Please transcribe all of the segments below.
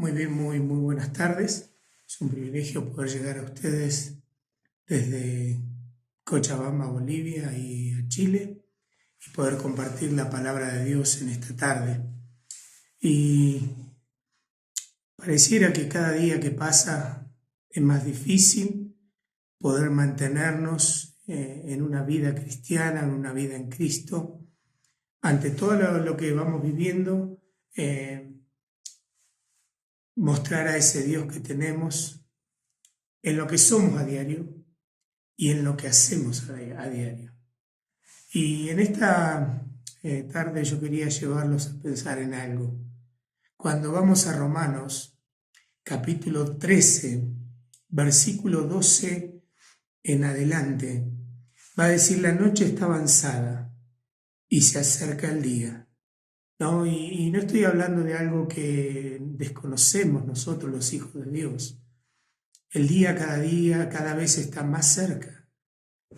Muy bien, muy buenas tardes. Es un privilegio poder llegar a ustedes desde Cochabamba, Bolivia y a Chile y poder compartir la palabra de Dios en esta tarde. Y pareciera que cada día que pasa es más difícil poder mantenernos en una vida cristiana, en una vida en Cristo. Ante todo lo que vamos viviendo, mostrar a ese Dios que tenemos en lo que somos a diario y en lo que hacemos a diario. Y en esta tarde yo quería llevarlos a pensar en algo. Cuando vamos a Romanos, capítulo 13, versículo 12 en adelante, va a decir: la noche está avanzada y se acerca el día. ¿No? Y no estoy hablando de algo que desconocemos nosotros los hijos de Dios. El día, cada vez está más cerca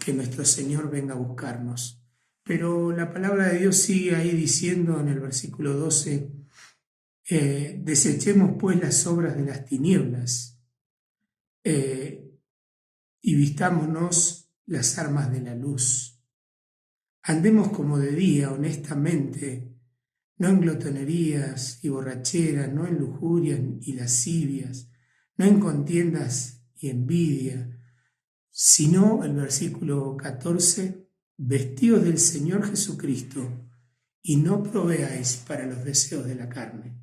que nuestro Señor venga a buscarnos. Pero la palabra de Dios sigue ahí diciendo en el versículo 12, desechemos pues las obras de las tinieblas y vistámonos las armas de la luz. Andemos como de día, honestamente, no en glotonerías y borracheras, no en lujurias y lascivias, no en contiendas y envidia, sino, el versículo 14, vestidos del Señor Jesucristo y no proveáis para los deseos de la carne.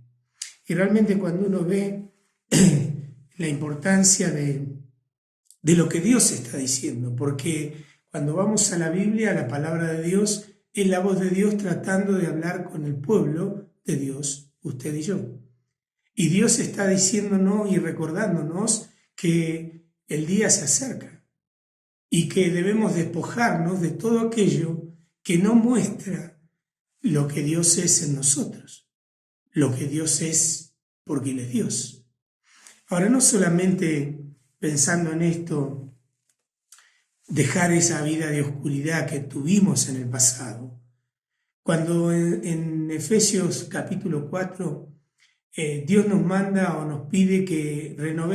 Y realmente cuando uno ve la importancia de lo que Dios está diciendo, porque cuando vamos a la Biblia, la palabra de Dios es la voz de Dios tratando de hablar con el pueblo de Dios, usted y yo. Y Dios está diciéndonos y recordándonos que el día se acerca y que debemos despojarnos de todo aquello que no muestra lo que Dios es en nosotros, lo que Dios es porque Él es Dios. Ahora, no solamente pensando en esto, dejar esa vida de oscuridad que tuvimos en el pasado. Cuando en Efesios capítulo 4, Dios nos manda o nos pide que nos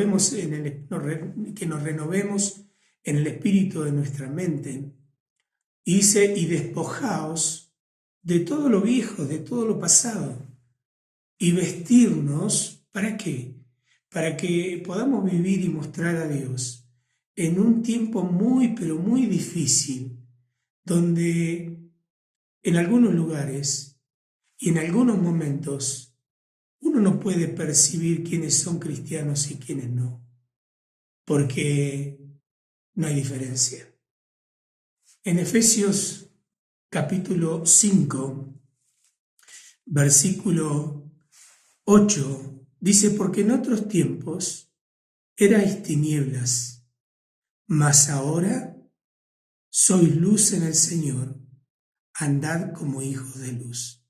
renovemos en el espíritu de nuestra mente. Y dice: y despojaos de todo lo viejo, de todo lo pasado, y vestirnos, ¿para qué? Para que podamos vivir y mostrar a Dios en un tiempo pero muy difícil, donde en algunos lugares y en algunos momentos uno no puede percibir quiénes son cristianos y quiénes no, porque no hay diferencia. En Efesios capítulo 5, versículo 8, dice: porque en otros tiempos erais tinieblas, mas ahora sois luz en el Señor, andad como hijos de luz.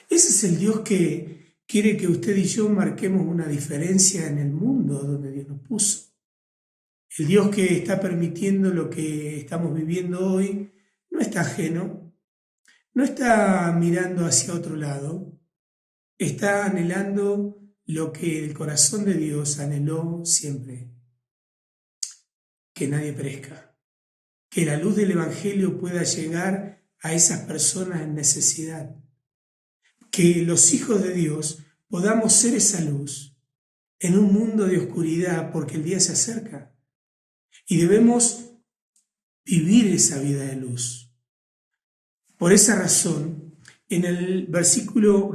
Ese es el Dios que quiere que usted y yo marquemos una diferencia en el mundo donde Dios nos puso. El Dios que está permitiendo lo que estamos viviendo hoy no está ajeno, no está mirando hacia otro lado, está anhelando lo que el corazón de Dios anheló siempre: que nadie perezca, que la luz del Evangelio pueda llegar a esas personas en necesidad, que los hijos de Dios podamos ser esa luz en un mundo de oscuridad, porque el día se acerca y debemos vivir esa vida de luz. Por esa razón, en el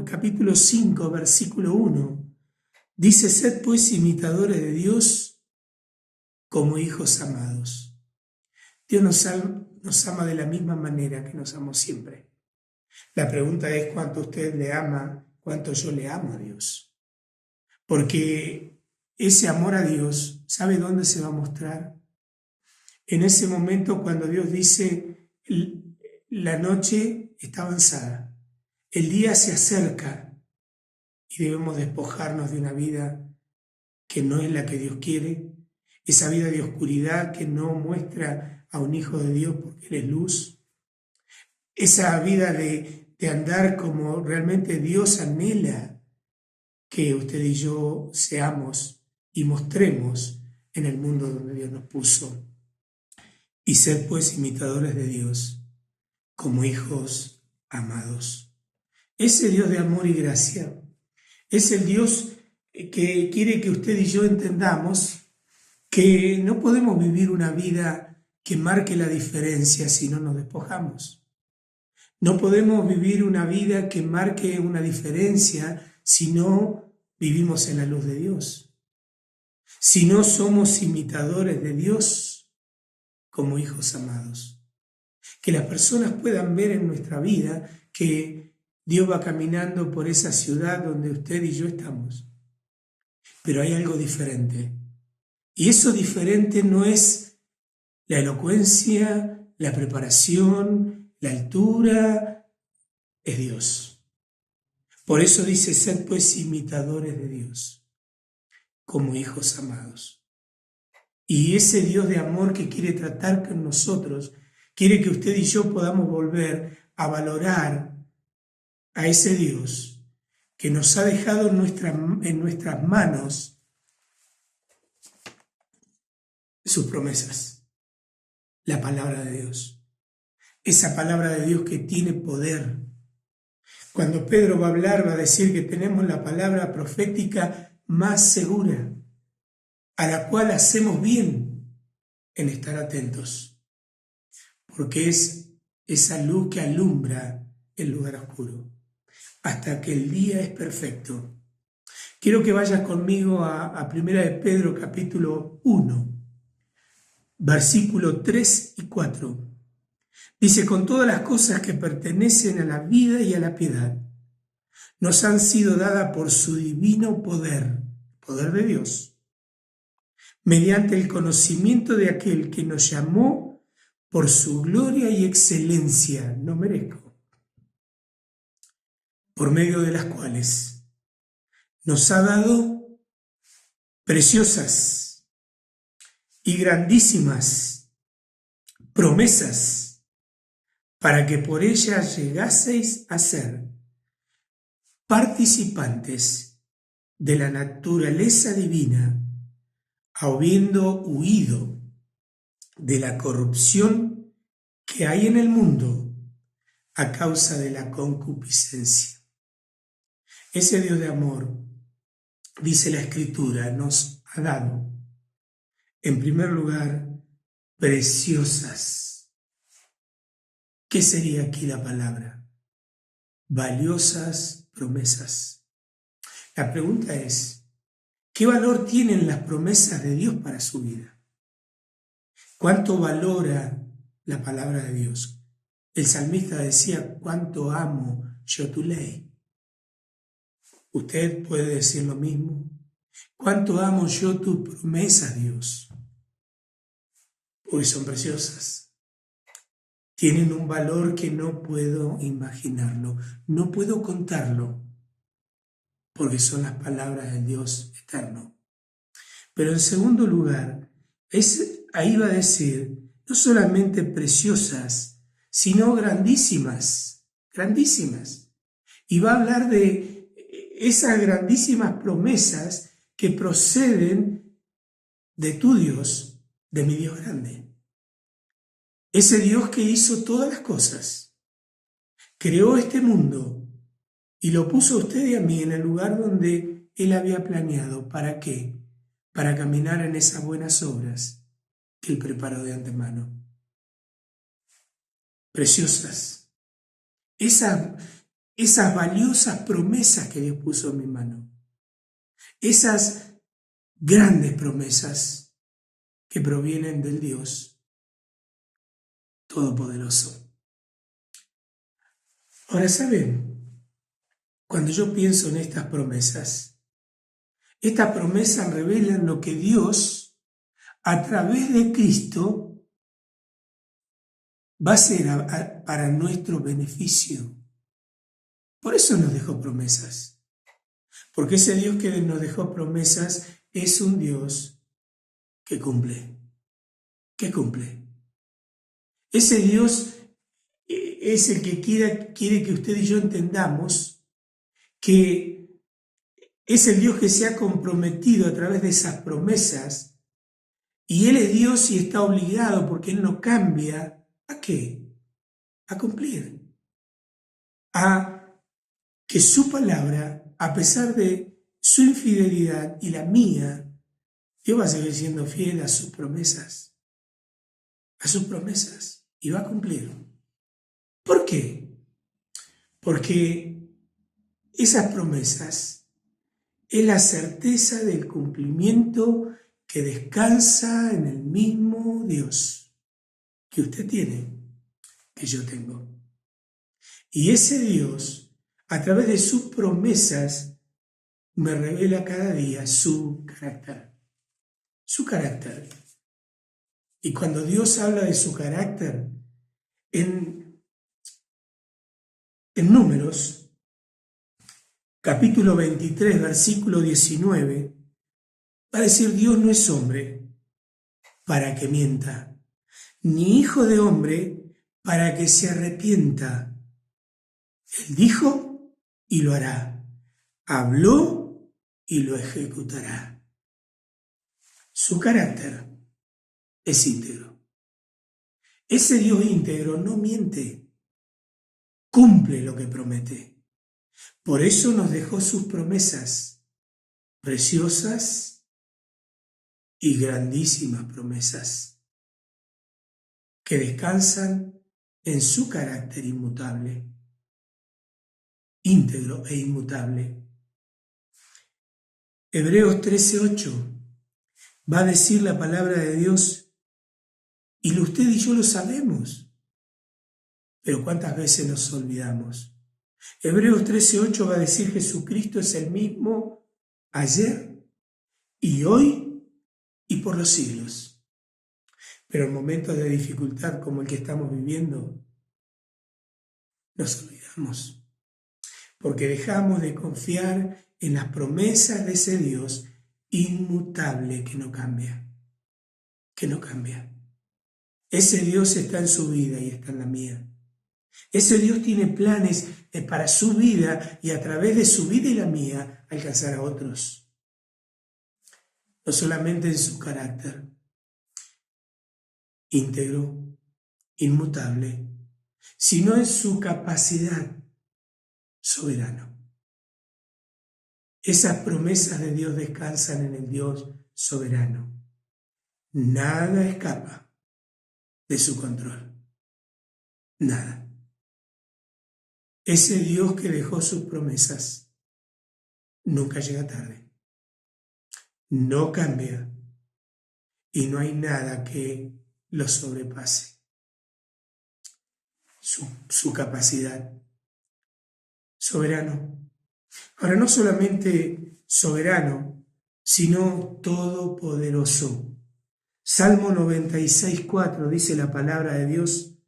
capítulo 5, versículo 1, dice: sed pues imitadores de Dios como hijos amados. Dios nos ama de la misma manera que nos amó siempre. La pregunta es cuánto usted le ama, cuánto yo le amo a Dios. Porque ese amor a Dios, ¿sabe dónde se va a mostrar? En ese momento cuando Dios dice: la noche está avanzada, el día se acerca y debemos despojarnos de una vida que no es la que Dios quiere, esa vida de oscuridad que no muestra a un hijo de Dios porque Él es luz, esa vida de andar como realmente Dios anhela que usted y yo seamos y mostremos en el mundo donde Dios nos puso. Y ser pues imitadores de Dios como hijos amados. Ese Dios de amor y gracia es el Dios que quiere que usted y yo entendamos que no podemos vivir una vida que marque la diferencia si no nos despojamos. No podemos vivir una vida que marque una diferencia si no vivimos en la luz de Dios. Si no somos imitadores de Dios como hijos amados. Que las personas puedan ver en nuestra vida que Dios va caminando por esa ciudad donde usted y yo estamos. Pero hay algo diferente. Y eso diferente no es la elocuencia, la preparación, la altura, es Dios. Por eso dice, sed pues imitadores de Dios, como hijos amados. Y ese Dios de amor que quiere tratar con nosotros, quiere que usted y yo podamos volver a valorar a ese Dios que nos ha dejado en nuestras manos sus promesas, la palabra de Dios. Esa palabra de Dios que tiene poder. Cuando Pedro va a hablar, va a decir que tenemos la palabra profética más segura, a la cual hacemos bien en estar atentos, porque es esa luz que alumbra el lugar oscuro, hasta que el día es perfecto. Quiero que vayas conmigo a 1 de Pedro capítulo 1, versículo 3 y 4. Dice, con todas las cosas que pertenecen a la vida y a la piedad, nos han sido dadas por su divino poder, poder de Dios, mediante el conocimiento de aquel que nos llamó por su gloria y excelencia, no merezco, por medio de las cuales nos ha dado preciosas y grandísimas promesas, para que por ellas llegaseis a ser participantes de la naturaleza divina, habiendo huido de la corrupción que hay en el mundo a causa de la concupiscencia. Ese Dios de amor, dice la Escritura, nos ha dado, en primer lugar, preciosas. ¿Qué sería aquí la palabra? Valiosas promesas. La pregunta es, ¿qué valor tienen las promesas de Dios para su vida? ¿Cuánto valora la palabra de Dios? El salmista decía, ¿cuánto amo yo tu ley? ¿Usted puede decir lo mismo? ¿Cuánto amo yo tus promesas, Dios? Porque son preciosas. Tienen un valor que no puedo imaginarlo, no puedo contarlo, porque son las palabras del Dios eterno. Pero en segundo lugar, ahí va a decir, no solamente preciosas, sino grandísimas, grandísimas. Y va a hablar de esas grandísimas promesas que proceden de tu Dios, de mi Dios grande. Ese Dios que hizo todas las cosas, creó este mundo y lo puso a usted y a mí en el lugar donde Él había planeado. ¿Para qué? Para caminar en esas buenas obras que Él preparó de antemano. Preciosas. Esas valiosas promesas que Dios puso en mi mano. Esas grandes promesas que provienen del Dios Todopoderoso. Ahora, ¿saben? Cuando yo pienso en estas promesas revelan lo que Dios, a través de Cristo, va a hacer para nuestro beneficio. Por eso nos dejó promesas. Porque ese Dios que nos dejó promesas es un Dios que cumple. Que cumple. Ese Dios es el que quiere que usted y yo entendamos que Es el Dios que se ha comprometido a través de esas promesas y Él es Dios y está obligado porque Él no cambia. ¿A qué? A cumplir. A que su palabra, a pesar de su infidelidad y la mía, Dios va a seguir siendo fiel a sus promesas. A sus promesas. Y va a cumplir. ¿Por qué? Porque esas promesas es la certeza del cumplimiento que descansa en el mismo Dios que usted tiene, que yo tengo. Y ese Dios, a través de sus promesas, me revela cada día su carácter. Su carácter. Y cuando Dios habla de su carácter, en Números, capítulo 23, versículo 19, va a decir: Dios no es hombre para que mienta, ni hijo de hombre para que se arrepienta. Él dijo y lo hará. Habló y lo ejecutará. Su carácter es íntegro. Ese Dios íntegro no miente, cumple lo que promete. Por eso nos dejó sus promesas, preciosas y grandísimas promesas, que descansan en su carácter inmutable, íntegro e inmutable. Hebreos 13:8 va a decir la palabra de Dios, y usted y yo lo sabemos, pero ¿cuántas veces nos olvidamos? Hebreos 13:8 va a decir: Jesucristo es el mismo ayer y hoy y por los siglos. Pero en momentos de dificultad como el que estamos viviendo, nos olvidamos, porque dejamos de confiar en las promesas de ese Dios inmutable que no cambia, que no cambia. Ese Dios está en su vida y está en la mía. Ese Dios tiene planes para su vida y a través de su vida y la mía alcanzar a otros. No solamente en su carácter íntegro, inmutable, sino en su capacidad soberana. Esas promesas de Dios descansan en el Dios soberano. Nada escapa de su control. Nada. Ese Dios que dejó sus promesas nunca llega tarde. No cambia y no hay nada que lo sobrepase. Su capacidad. Soberano. Ahora, no solamente soberano, sino todopoderoso. Salmo 96:4 dice la palabra de Dios: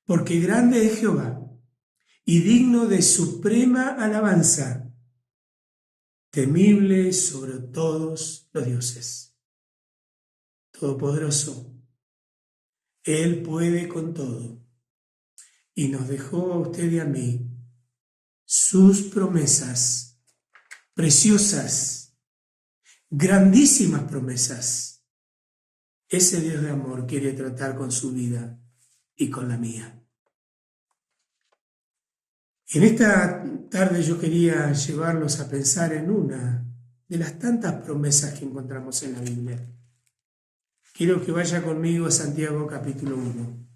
porque grande es Jehová y digno de suprema alabanza, temible sobre todos los dioses. Todopoderoso. Él puede con todo. Y nos dejó a usted y a mí sus promesas preciosas, grandísimas promesas. Ese Dios de amor quiere tratar con su vida y con la mía. En esta tarde yo quería llevarlos a pensar en una de las tantas promesas que encontramos en la Biblia. Quiero que vaya conmigo a Santiago capítulo 1.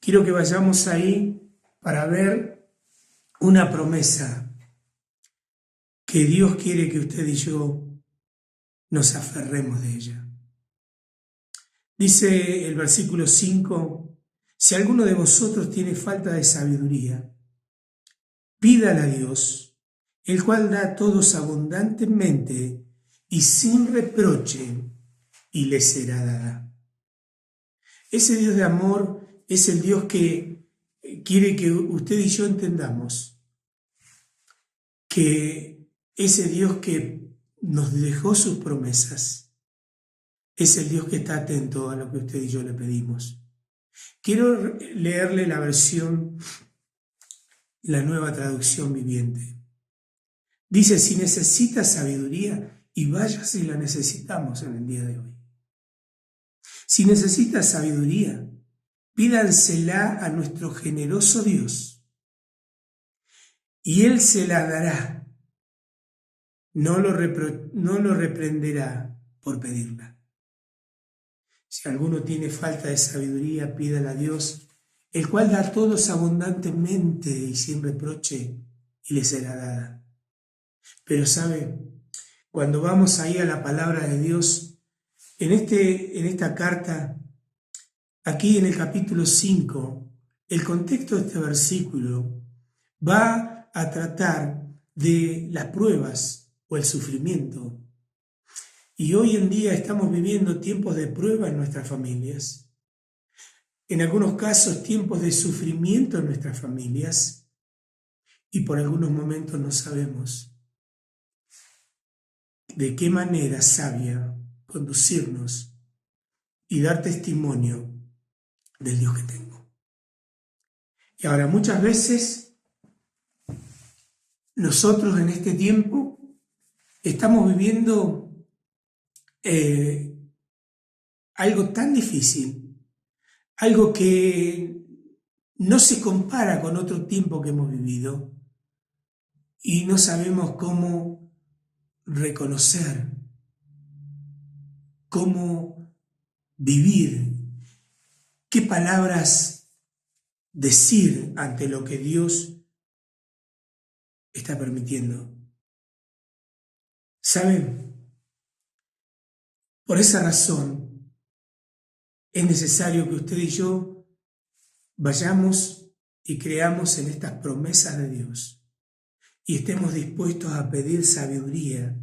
Quiero que vayamos ahí para ver una promesa que Dios quiere que usted y yo nos aferremos de ella. Dice el versículo 5, si alguno de vosotros tiene falta de sabiduría, pídala a Dios, el cual da a todos abundantemente y sin reproche, y le será dada. Ese Dios de amor es el Dios que quiere que usted y yo entendamos que ese Dios que nos dejó sus promesas es el Dios que está atento a lo que usted y yo le pedimos. Quiero leerle la versión, la Nueva Traducción Viviente. Dice, si necesitas sabiduría, y vaya si la necesitamos en el día de hoy. Si necesitas sabiduría, pídansela a nuestro generoso Dios, y Él se la dará. No lo reprenderá por pedirla. Si alguno tiene falta de sabiduría, pídala a Dios, el cual da a todos abundantemente y sin reproche, y le será dada. Pero sabe, cuando vamos ahí a la palabra de Dios, en esta carta, aquí en el capítulo 5, el contexto de este versículo va a tratar de las pruebas o el sufrimiento. Y hoy en día estamos viviendo tiempos de prueba en nuestras familias. En algunos casos, tiempos de sufrimiento en nuestras familias. Y por algunos momentos no sabemos de qué manera sabia conducirnos y dar testimonio del Dios que tengo. Y ahora, muchas veces, nosotros en este tiempo estamos viviendo algo tan difícil, algo que no se compara con otro tiempo que hemos vivido y no sabemos cómo reconocer, cómo vivir, qué palabras decir ante lo que Dios está permitiendo. ¿Saben? Por esa razón es necesario que usted y yo vayamos y creamos en estas promesas de Dios y estemos dispuestos a pedir sabiduría,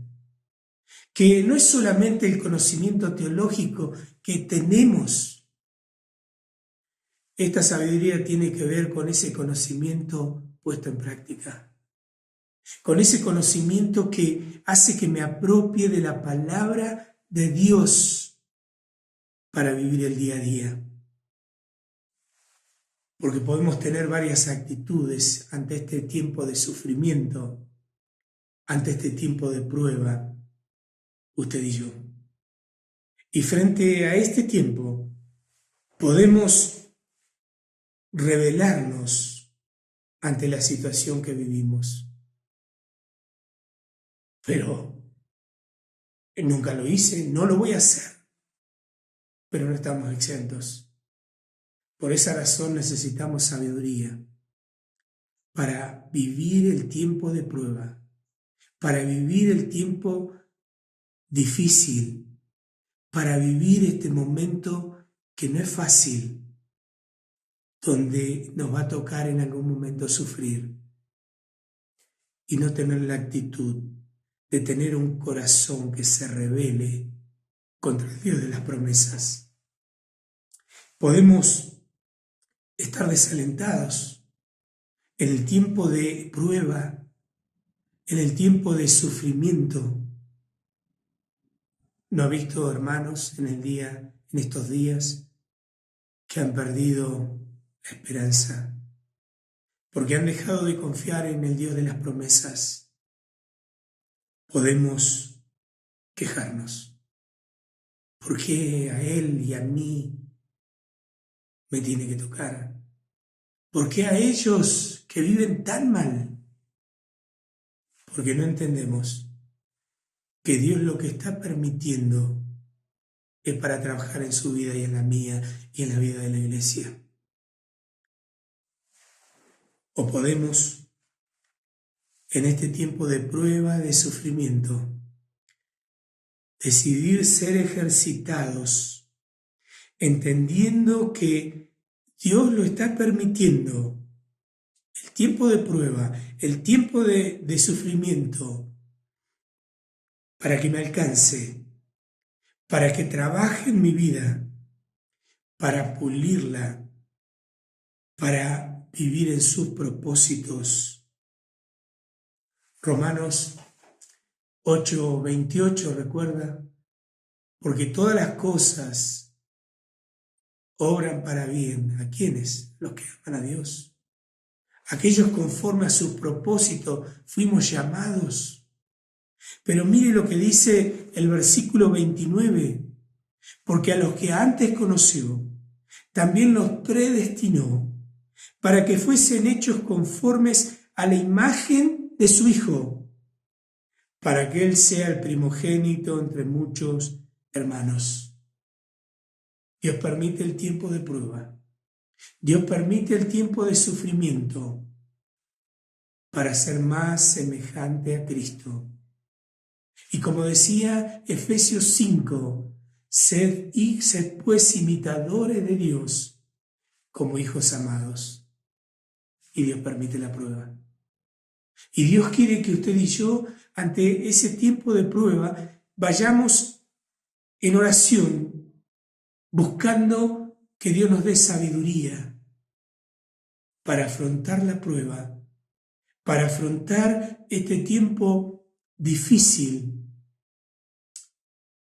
que no es solamente el conocimiento teológico que tenemos. Esta sabiduría tiene que ver con ese conocimiento puesto en práctica, con ese conocimiento que hace que me apropie de la palabra de Dios para vivir el día a día. Porque podemos tener varias actitudes ante este tiempo de sufrimiento, ante este tiempo de prueba, usted y yo. Y frente a este tiempo podemos rebelarnos ante la situación que vivimos. Pero nunca lo hice, no lo voy a hacer. Pero no estamos exentos. Por esa razón necesitamos sabiduría para vivir el tiempo de prueba, para vivir el tiempo difícil, para vivir este momento que no es fácil, donde nos va a tocar en algún momento sufrir y no tener la actitud de tener un corazón que se rebele contra el Dios de las promesas. Podemos estar desalentados en el tiempo de prueba, en el tiempo de sufrimiento. ¿No ha visto, hermanos, en estos días, que han perdido la esperanza? Porque han dejado de confiar en el Dios de las promesas. Podemos quejarnos. ¿Por qué a Él y a mí me tiene que tocar? ¿Por qué a ellos que viven tan mal? Porque no entendemos que Dios lo que está permitiendo es para trabajar en su vida y en la mía y en la vida de la iglesia. O podemos, en este tiempo de prueba, de sufrimiento, decidir ser ejercitados, entendiendo que Dios lo está permitiendo. El tiempo de prueba, el tiempo de sufrimiento, para que me alcance, para que trabaje en mi vida, para pulirla, para vivir en sus propósitos. Romanos 8:28, recuerda, porque todas las cosas obran para bien. ¿A quiénes? Los que aman a Dios. aquellos conforme a su propósito fuimos llamados. Pero mire lo que dice el versículo 29, porque a los que antes conoció, también los predestinó para que fuesen hechos conformes a la imagen de su Hijo, para que Él sea el primogénito entre muchos hermanos. Dios permite el tiempo de prueba. Dios permite el tiempo de sufrimiento para ser más semejante a Cristo. Y como decía Efesios 5, sed pues imitadores de Dios como hijos amados. Y Dios permite la prueba. Y Dios quiere que usted y yo, ante ese tiempo de prueba, vayamos en oración, buscando que Dios nos dé sabiduría para afrontar la prueba, para afrontar este tiempo difícil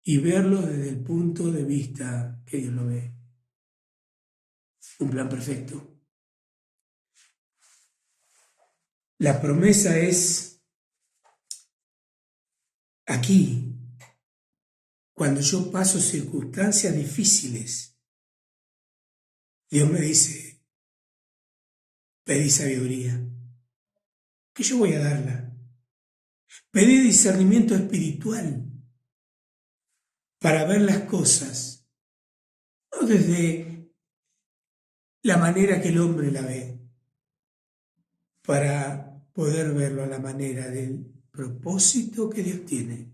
y verlo desde el punto de vista que Dios lo ve. Un plan perfecto. La promesa es aquí, cuando yo paso circunstancias difíciles, Dios me dice, pedí sabiduría, que yo voy a darla. Pedí discernimiento espiritual para ver las cosas, no desde la manera que el hombre la ve, para poder verlo a la manera del propósito que Dios tiene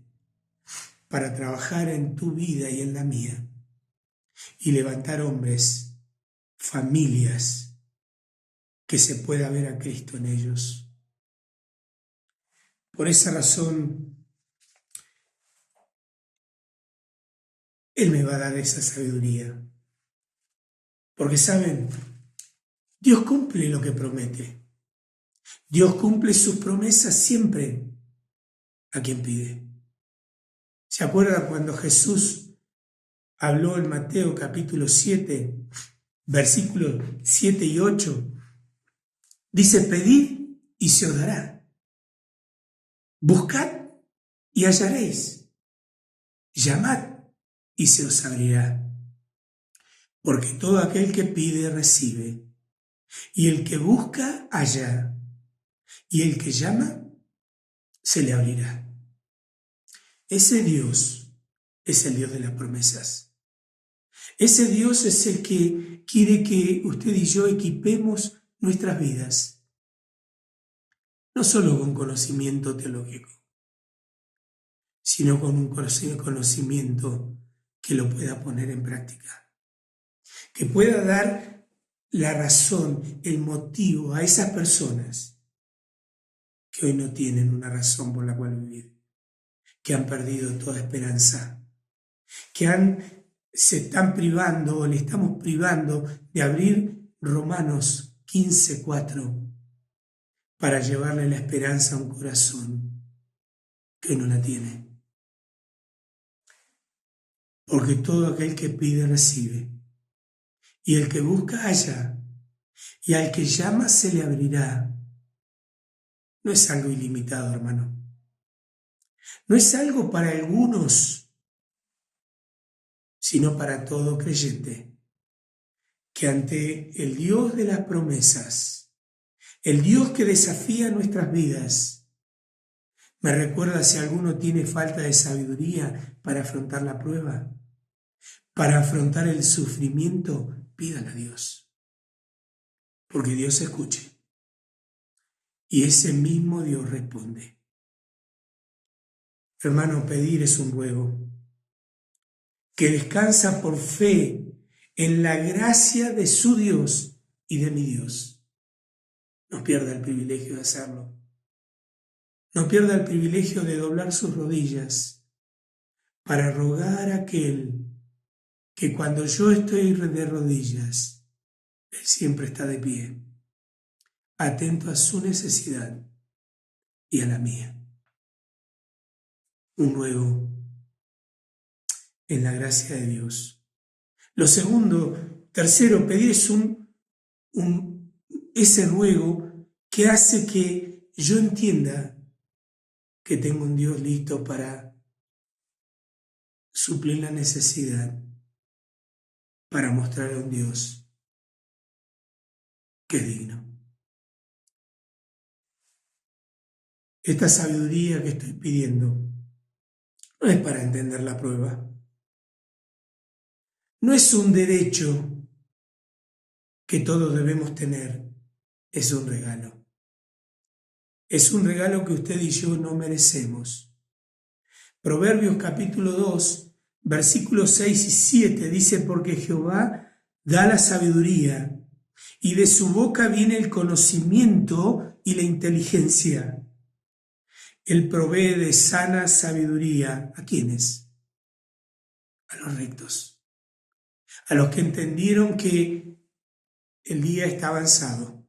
para trabajar en tu vida y en la mía y levantar hombres, familias, que se pueda ver a Cristo en ellos. Por esa razón, Él me va a dar esa sabiduría. Porque saben, Dios cumple lo que promete. Dios cumple sus promesas siempre a quien pide. ¿Se acuerdan cuando Jesús habló en Mateo capítulo 7, versículos 7 y 8? Dice, pedid y se os dará. Buscad y hallaréis. Llamad y se os abrirá. Porque todo aquel que pide recibe, y el que busca halla, y el que llama se le abrirá. Ese Dios es el Dios de las promesas. Ese Dios es el que quiere que usted y yo equipemos nuestras vidas, no solo con conocimiento teológico, sino con un conocimiento que lo pueda poner en práctica, que pueda dar la razón, el motivo a esas personas que hoy no tienen una razón por la cual vivir, que han perdido toda esperanza, que se están privando o le estamos privando de abrir Romanos 15:4 para llevarle la esperanza a un corazón que no la tiene. Porque todo aquel que pide recibe, y el que busca halla, y al que llama se le abrirá. No es algo ilimitado, hermano. No es algo para algunos, sino para todo creyente, que ante el Dios de las promesas, el Dios que desafía nuestras vidas, me recuerda si alguno tiene falta de sabiduría para afrontar la prueba, para afrontar el sufrimiento, pídale a Dios, porque Dios escuche. Y ese mismo Dios responde. Hermano, pedir es un ruego que descansa por fe en la gracia de su Dios y de mi Dios. No pierda el privilegio de hacerlo. No pierda el privilegio de doblar sus rodillas para rogar a aquel que cuando yo estoy de rodillas, Él siempre está de pie, atento a su necesidad y a la mía. Un ruego en la gracia de Dios. Lo segundo, tercero, pedir es ese ruego que hace que yo entienda que tengo un Dios listo para suplir la necesidad, para mostrar a un Dios que es digno. Esta sabiduría que estoy pidiendo no es para entender la prueba, no es un derecho que todos debemos tener, es un regalo. Es un regalo que usted y yo no merecemos. Proverbios capítulo 2, versículos 6 y 7 dice, porque Jehová da la sabiduría, y de su boca viene el conocimiento y la inteligencia. Él provee de sana sabiduría. ¿A quiénes? A los rectos. A los que entendieron que el día está avanzado.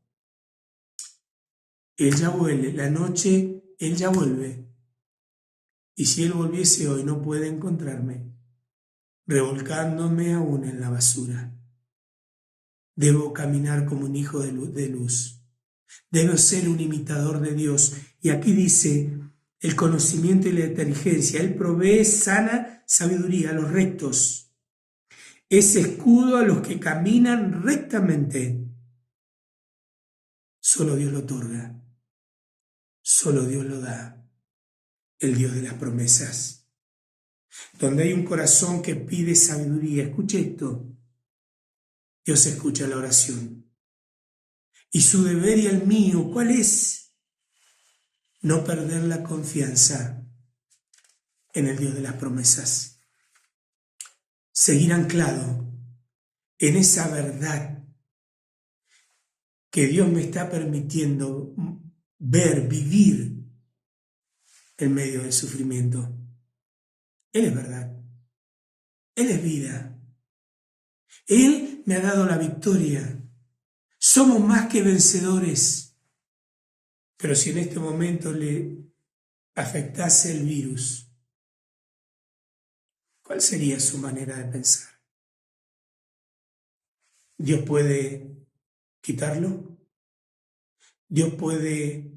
Él ya vuelve, la noche, Él ya vuelve. Y si Él volviese hoy, no puede encontrarme, revolcándome aún en la basura. Debo caminar como un hijo de luz. Debo ser un imitador de Dios. Y aquí dice, el conocimiento y la inteligencia. Él provee sana sabiduría a los rectos. Es escudo a los que caminan rectamente. Solo Dios lo otorga. Solo Dios lo da. El Dios de las promesas. Donde hay un corazón que pide sabiduría, escuche esto, Dios escucha la oración. Y su deber y el mío, ¿cuál es? No perder la confianza en el Dios de las promesas. Seguir anclado en esa verdad que Dios me está permitiendo ver, vivir en medio del sufrimiento. Él es verdad. Él es vida. Él me ha dado la victoria. Somos más que vencedores. Pero si en este momento le afectase el virus, ¿cuál sería su manera de pensar? ¿Dios puede quitarlo? ¿Dios puede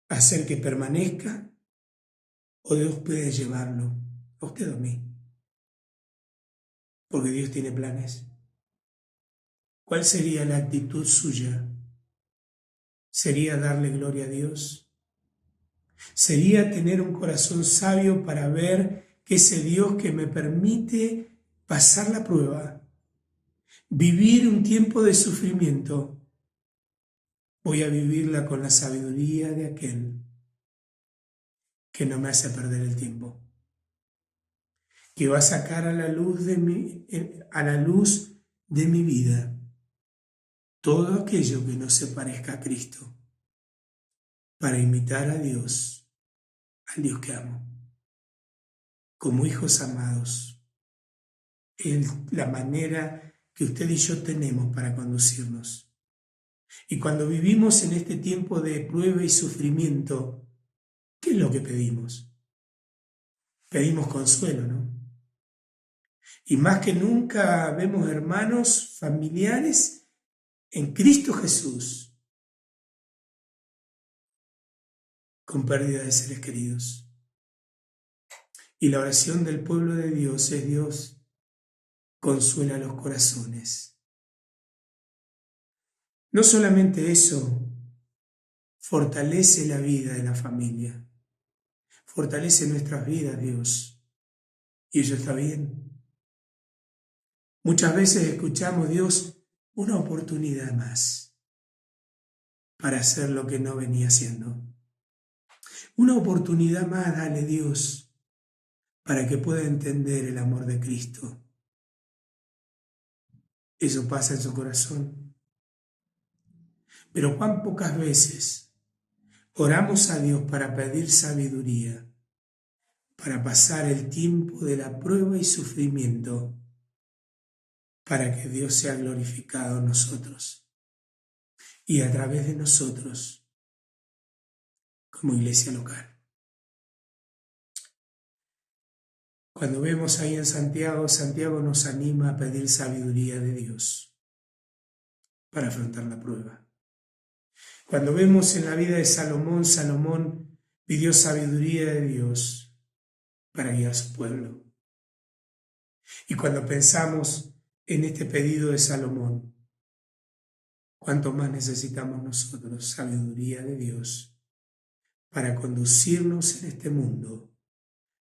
hacer que permanezca? ¿O Dios puede llevarlo a usted o a mí? Porque Dios tiene planes. ¿Cuál sería la actitud suya? ¿Sería darle gloria a Dios? ¿Sería tener un corazón sabio para ver que ese Dios que me permite pasar la prueba, vivir un tiempo de sufrimiento, voy a vivirla con la sabiduría de aquel que no me hace perder el tiempo, que va a sacar a la luz de mi vida todo aquello que no se parezca a Cristo, para imitar a Dios, al Dios que amo, como hijos amados, la manera que usted y yo tenemos para conducirnos. Y cuando vivimos en este tiempo de prueba y sufrimiento, ¿qué es lo que pedimos? Pedimos consuelo, ¿no? Y más que nunca vemos hermanos, familiares en Cristo Jesús con pérdida de seres queridos. Y la oración del pueblo de Dios es: Dios, consuela los corazones. No solamente eso, fortalece la vida de la familia, fortalece nuestras vidas, Dios, y eso está bien. Muchas veces escuchamos: Dios, una oportunidad más para hacer lo que no venía haciendo. Una oportunidad más, dale, Dios, para que pueda entender el amor de Cristo. Eso pasa en su corazón. Pero cuán pocas veces oramos a Dios para pedir sabiduría, para pasar el tiempo de la prueba y sufrimiento, para que Dios sea glorificado en nosotros y a través de nosotros como iglesia local. Cuando vemos ahí en Santiago, Santiago nos anima a pedir sabiduría de Dios para afrontar la prueba. Cuando vemos en la vida de Salomón, Salomón pidió sabiduría de Dios para guiar a su pueblo. Y cuando pensamos en este pedido de Salomón, ¿cuánto más necesitamos nosotros sabiduría de Dios para conducirnos en este mundo,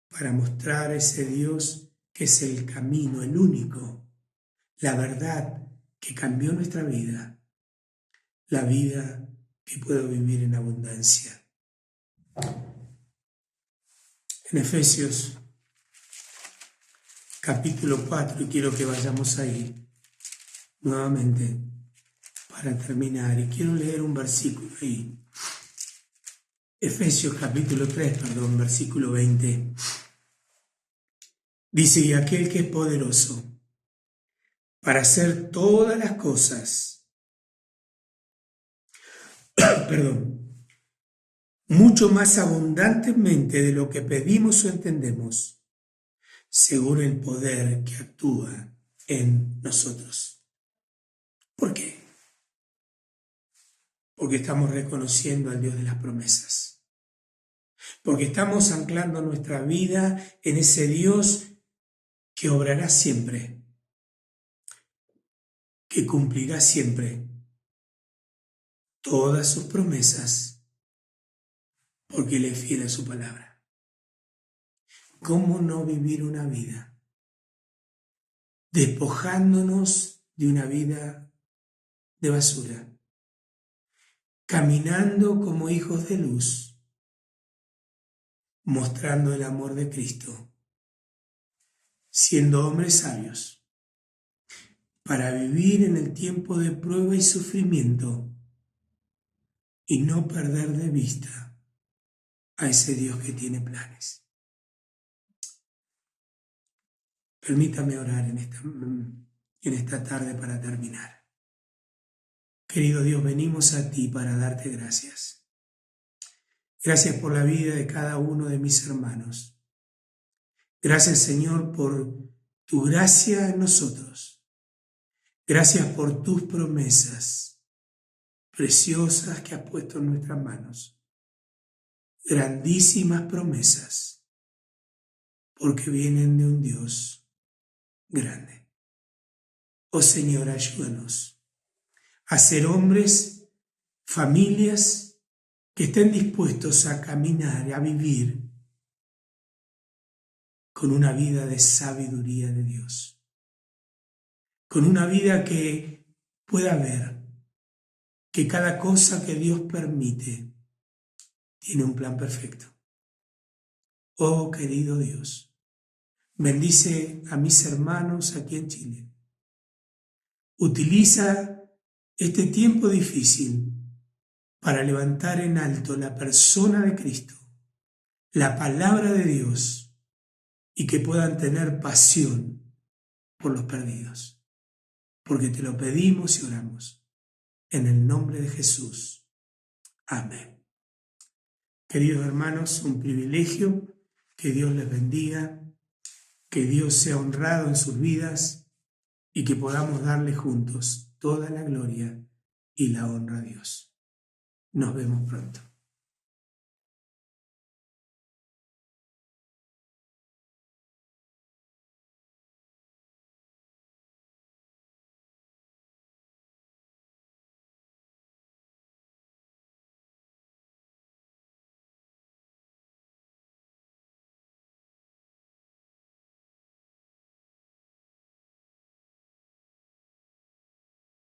para mostrar a ese Dios que es el camino, el único, la verdad que cambió nuestra vida, la vida que puedo vivir en abundancia? En Efesios capítulo 4, y quiero que vayamos ahí nuevamente para terminar, y quiero leer un versículo ahí. Efesios capítulo 3, versículo 20. Dice: y aquel que es poderoso para hacer todas las cosas, mucho más abundantemente de lo que pedimos o entendemos, según el poder que actúa en nosotros. ¿Por qué? Porque estamos reconociendo al Dios de las promesas. Porque estamos anclando nuestra vida en ese Dios que obrará siempre, que cumplirá siempre todas sus promesas, porque Él es fiel a su palabra. ¿Cómo no vivir una vida despojándonos de una vida de basura, caminando como hijos de luz, mostrando el amor de Cristo, siendo hombres sabios, para vivir en el tiempo de prueba y sufrimiento y no perder de vista a ese Dios que tiene planes? Permítame orar en esta tarde para terminar. Querido Dios, venimos a ti para darte gracias. Gracias por la vida de cada uno de mis hermanos. Gracias, Señor, por tu gracia en nosotros. Gracias por tus promesas preciosas que has puesto en nuestras manos. Grandísimas promesas, porque vienen de un Dios grande. Oh Señor, ayúdanos a ser hombres, familias que estén dispuestos a caminar, a vivir con una vida de sabiduría de Dios, con una vida que pueda ver que cada cosa que Dios permite tiene un plan perfecto. Oh querido Dios, bendice a mis hermanos aquí en Chile. Utiliza este tiempo difícil para levantar en alto la persona de Cristo, la palabra de Dios, y que puedan tener pasión por los perdidos. Porque te lo pedimos y oramos en el nombre de Jesús. Amén. Queridos hermanos, un privilegio. Que Dios les bendiga, que Dios sea honrado en sus vidas y que podamos darle juntos toda la gloria y la honra a Dios. Nos vemos pronto.